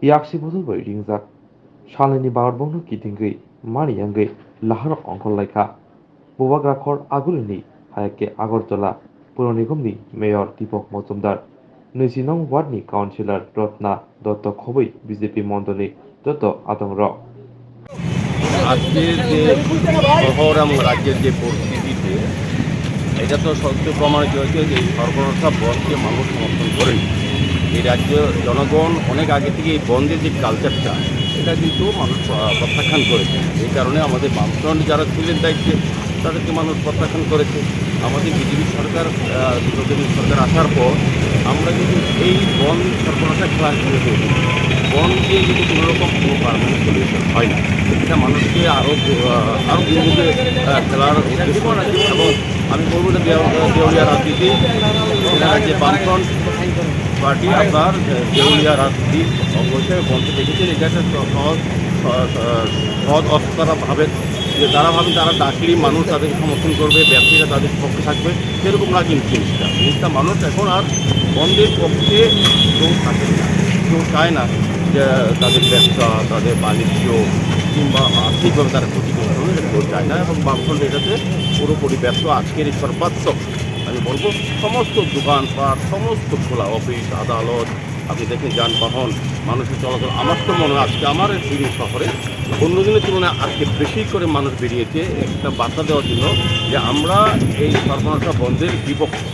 Yaksi bottle by ringzak. Shalini Barbonu Kitingri, Mari Yangi, Laharo Ongkhorkha. Bubagakor Agulini, Hayake Agartala, Puronigumni, Mayor Dipok Mozumdar. Nusinong Wadni Counceler Rosana, Khobui, Bjpni Mondoni, Adongrok. আজকের যে শহর এবং রাজ্যের যে পরিস্থিতিতে এটা তো সত্য প্রমাণিত হয়েছে যে এই সর্বনাশা বন্ধকে মানুষ সমর্থন করেনি। এই রাজ্য জনগণ অনেক আগে থেকে এই বন্ধের যে কালচারটা এটা কিন্তু মানুষ প্রত্যাখ্যান করেছে। এই কারণে আমাদের বামফ্রন্ট যারা ছিলেন দায়িত্বে তাদেরকে মানুষ প্রত্যাখ্যান করেছে। আমাদের বিজেপি সরকার বিরোধী সরকার আসার পর আমরা কিন্তু এই বন্ধ সর্বনাশা খেলা শুরু করেছি। বন দিয়ে যদি কোনোরকম কোনো পারমানেন্ট সলিউশন হয় না, এটা মানুষকে আরও দুর্ভোগে খেলার উদ্দেশ্য এবং আমি বলবো যে দেউলিয়া রাজনীতি এটা রাজ্যে বামফ্রন্ট পার্টি আপনার দেউলিয়া রাজনীতি অবশ্যই বন্ধে দেখেছেন। এটা একটা সহজ অস্তারা ভাবেন যে যারা ভাবেন তারা ডাকলি মানুষ তাদেরকে সমর্থন করবে, ব্যবসায়ীরা তাদের পক্ষে থাকবে, সেরকম না কিন্তু জিনিসটা মানুষ এখন আর বন্ধের পক্ষে কেউ থাকেন না, কেউ চায় না যে তাদের ব্যবসা তাদের বাণিজ্য কিংবা আর্থিকভাবে তারা ক্ষতিগ্রস্ত হবে, এটা কেউ চায় না। এবং বামফ্রন্ট এটাতে পুরোপুরি ব্যস্ত। আজকের এই সর্বাত্মক আমি বলবো সমস্ত দোকানপাট সমস্ত খোলা, অফিস আদালত আপনি দেখেন যানবাহন মানুষের চলাচল। আমার তো মনে হয় আজকে আমার এই শহরে অন্য দিনের তুলনায় আজকে বেশি করে মানুষ বেরিয়েছে একটা বার্তা দেওয়ার জন্য যে আমরা এই সর্বনাশা বন্ধের বিপক্ষে।